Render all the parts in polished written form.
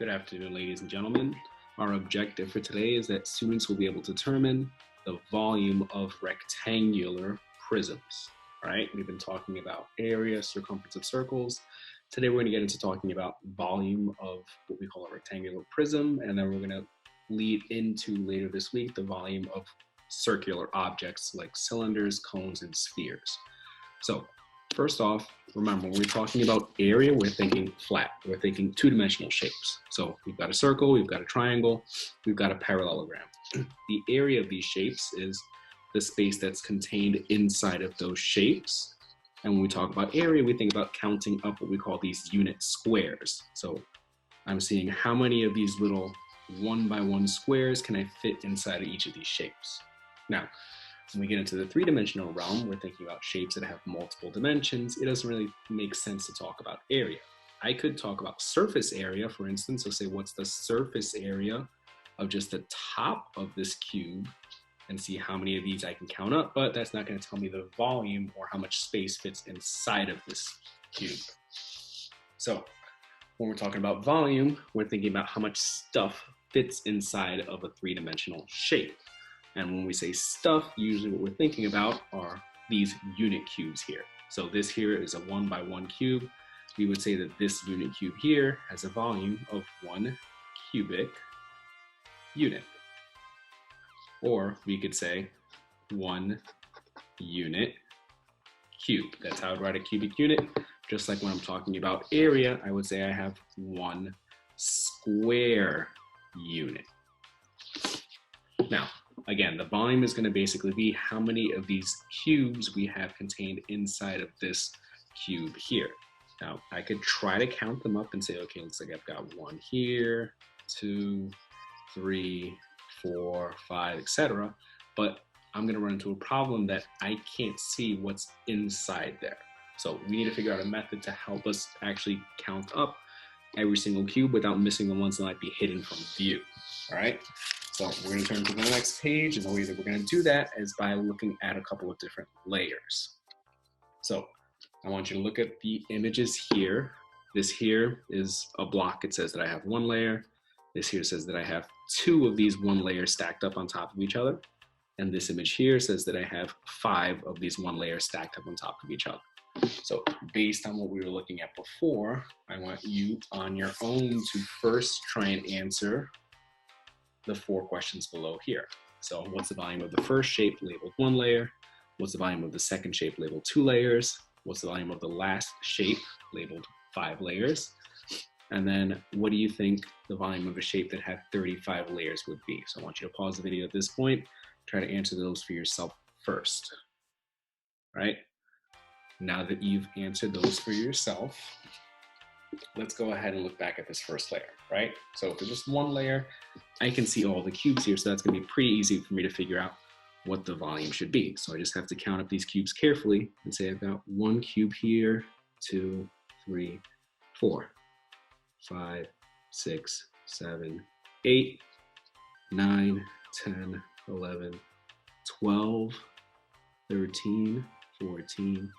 Good afternoon, ladies and gentlemen. Our objective for today is that students will be able to determine the volume of rectangular prisms. All right, we've been talking about area, circumference of circles. Today we're going to get into talking about volume of what we call a rectangular prism, and then we're going to lead into later this week the volume of circular objects like cylinders, cones, and spheres. So first off, remember, when we're talking about area, we're thinking flat. We're thinking two-dimensional shapes. So we've got a circle, we've got a triangle, we've got a parallelogram. The area of these shapes is the space that's contained inside of those shapes. And when we talk about area, we think about counting up what we call these unit squares. So I'm seeing how many of these little 1x1 squares can I fit inside of each of these shapes. Now, when we get into the three-dimensional realm, we're thinking about shapes that have multiple dimensions. It doesn't really make sense to talk about area. I could talk about surface area, for instance. So say, what's the surface area of just the top of this cube, and see how many of these I can count up, but that's not going to tell me the volume or how much space fits inside of this cube. So when we're talking about volume, we're thinking about how much stuff fits inside of a three-dimensional shape. And when we say stuff, usually what we're thinking about are these unit cubes here. So this here is a 1x1 cube. We would say that this unit cube here has a volume of 1 cubic unit. Or we could say 1 unit cube. That's how I'd write a cubic unit. Just like when I'm talking about area, I would say I have 1 square unit. Now, again, the volume is going to basically be how many of these cubes we have contained inside of this cube here. Now, I could try to count them up and say, okay, looks like I've got 1 here, 2, 3, 4, 5, etc. But I'm going to run into a problem that I can't see what's inside there. So we need to figure out a method to help us actually count up every single cube without missing the ones that might be hidden from view. All right. So we're going to turn to the next page, and the way that we're going to do that is by looking at a couple of different layers. So I want you to look at the images here. This here is a block. It says that I have 1 layer. This here says that I have 2 of these 1 layers stacked up on top of each other. And this image here says that I have 5 of these 1 layers stacked up on top of each other. So based on what we were looking at before, I want you on your own to first try and answer the 4 questions below here. So what's the volume of the first shape labeled 1 layer? What's the volume of the second shape labeled 2 layers? What's the volume of the last shape labeled 5 layers? And then what do you think the volume of a shape that had 35 layers would be? So I want you to pause the video at this point, try to answer those for yourself first. All right? Now that you've answered those for yourself, let's go ahead and look back at this first layer, right? So for just 1 layer, I can see all the cubes here, so that's gonna be pretty easy for me to figure out what the volume should be. So I just have to count up these cubes carefully and say I've got 1 cube here, 2, 3, 4, 5, 6, 7, 8, 9, 10, 11, 12, 13, 14,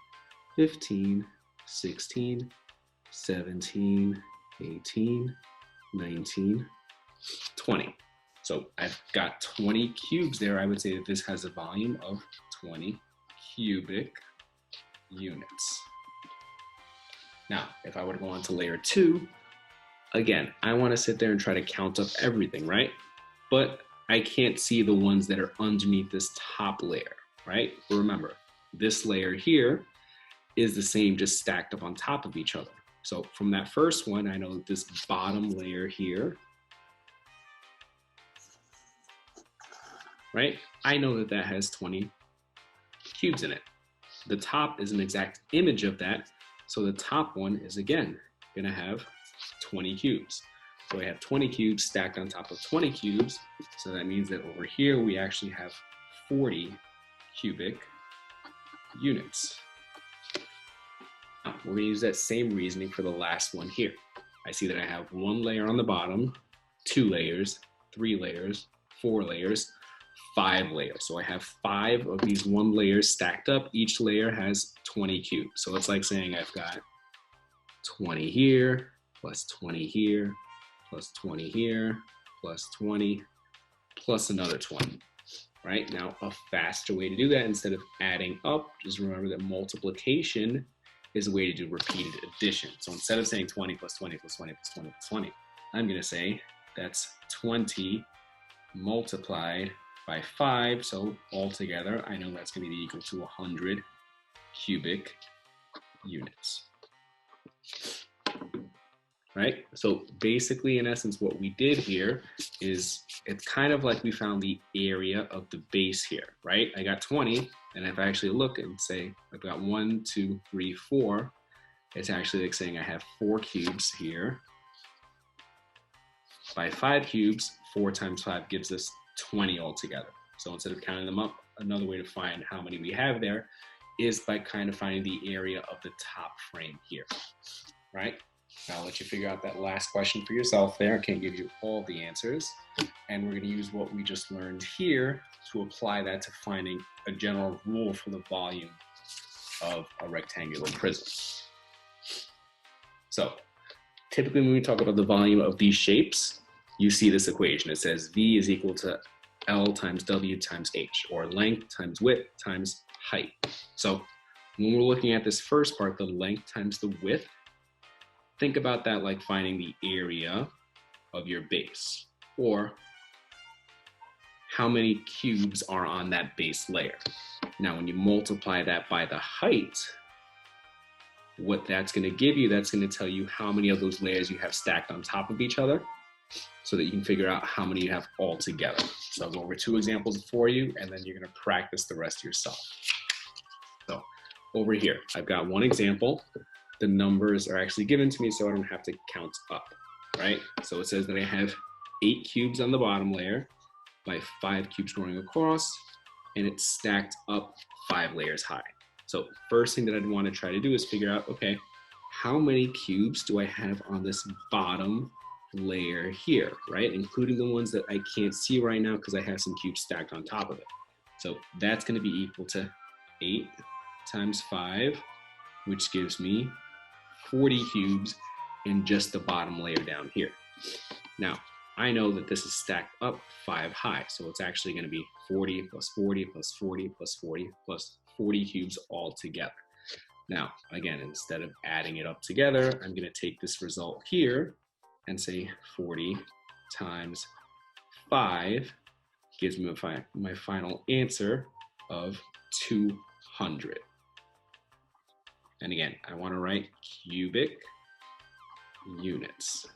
15, 16, 17, 18, 19, 20. So I've got 20 cubes there. I would say that this has a volume of 20 cubic units. Now, if I were to go on to layer 2, again, I want to sit there and try to count up everything, right? But I can't see the ones that are underneath this top layer, right? But remember, this layer here is the same, just stacked up on top of each other. So from that first one, I know that this bottom layer here, right? I know that that has 20 cubes in it. The top is an exact image of that. So the top one is, again, gonna have 20 cubes. So I have 20 cubes stacked on top of 20 cubes. So that means that over here, we actually have 40 cubic units. Now, we're gonna use that same reasoning for the last one here. I see that I have 1 layer on the bottom, 2 layers, 3 layers, 4 layers, 5 layers. So I have 5 of these 1 layers stacked up. Each layer has 20 cubes. So it's like saying I've got 20 here, plus 20 here, plus 20 here, plus 20, plus another 20. Right? Now, a faster way to do that, instead of adding up, just remember that multiplication is a way to do repeated addition. So instead of saying 20 plus 20 plus 20 plus 20 plus 20, I'm going to say that's 20 multiplied by 5. So altogether, I know that's going to be equal to 100 cubic units. Right? So basically, in essence, what we did here is it's kind of like we found the area of the base here, right? I got 20, and if I actually look and say I've got 1, 2, 3, 4, it's actually like saying I have 4 cubes here. By 5 cubes, 4 times 5 gives us 20 altogether. So instead of counting them up, another way to find how many we have there is by kind of finding the area of the top frame here, right? Now I'll let you figure out that last question for yourself there. I can't give you all the answers. And we're going to use what we just learned here to apply that to finding a general rule for the volume of a rectangular prism. So typically when we talk about the volume of these shapes, you see this equation. It says V is equal to L times W times H, or length times width times height. So when we're looking at this first part, the length times the width, think about that like finding the area of your base, or how many cubes are on that base layer. Now, when you multiply that by the height, what that's going to give you, that's going to tell you how many of those layers you have stacked on top of each other, so that you can figure out how many you have all together. So I'll go over 2 examples for you, and then you're going to practice the rest yourself. So over here, I've got one example. The numbers are actually given to me so I don't have to count up, right? So it says that I have 8 cubes on the bottom layer by 5 cubes going across, and it's stacked up 5 layers high. So first thing that I'd want to try to do is figure out, okay, how many cubes do I have on this bottom layer here, right? Including the ones that I can't see right now because I have some cubes stacked on top of it. So that's going to be equal to 8 times 5, which gives me 40 cubes in just the bottom layer down here. Now, I know that this is stacked up 5 high, so it's actually going to be 40 plus 40 plus 40 plus 40 plus 40 cubes all together. Now, again, instead of adding it up together, I'm going to take this result here and say 40 times 5 gives me my final answer of 200. And again, I want to write cubic units.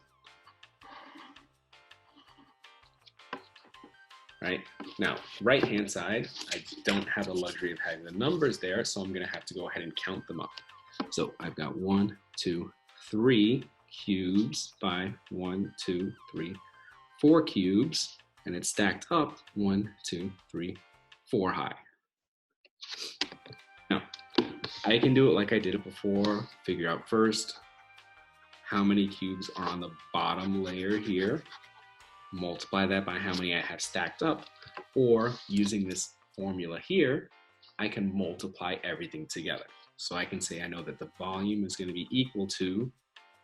Right? Now, right-hand side, I don't have the luxury of having the numbers there, so I'm going to have to go ahead and count them up. So I've got 1, 2, 3 cubes by 1, 2, 3, 4 cubes, and it's stacked up 1, 2, 3, 4 high. Now, I can do it like I did it before, figure out first how many cubes are on the bottom layer here, multiply that by how many I have stacked up, or using this formula here, I can multiply everything together. So I can say I know that the volume is going to be equal to,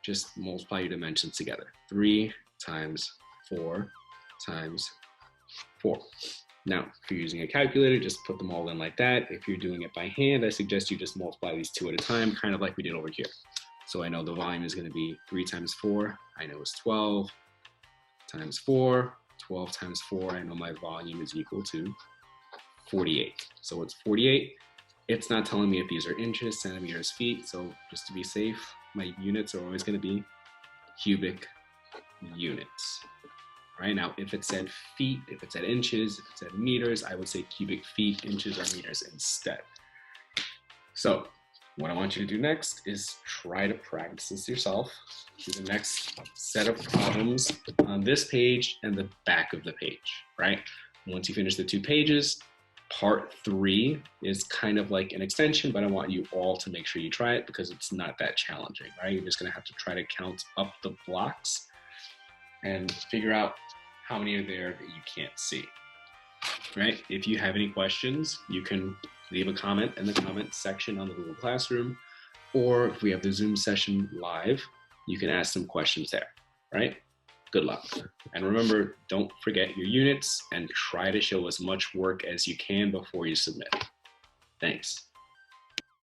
just multiply your dimensions together, 3 times 4 times 4. Now, if you're using a calculator, just put them all in like that. If you're doing it by hand, I suggest you just multiply these 2 at a time, kind of like we did over here. So I know the volume is going to be 3 times 4, I know it's 12 times 4, 12 times 4, I know my volume is equal to 48. So it's 48. It's not telling me if these are inches, centimeters, feet, so just to be safe, my units are always going to be cubic units. Right now, if it said feet, if it said inches, if it said meters, I would say cubic feet, inches, or meters instead. So what I want you to do next is try to practice this yourself. Do the next set of problems on this page and the back of the page, right? Once you finish the 2 pages, part 3 is kind of like an extension, but I want you all to make sure you try it because it's not that challenging, right? You're just gonna have to try to count up the blocks and figure out how many are there that you can't see, right? If you have any questions, you can leave a comment in the comment section on the Google Classroom, or if we have the Zoom session live, you can ask some questions there, right? Good luck. And remember, don't forget your units and try to show as much work as you can before you submit. Thanks.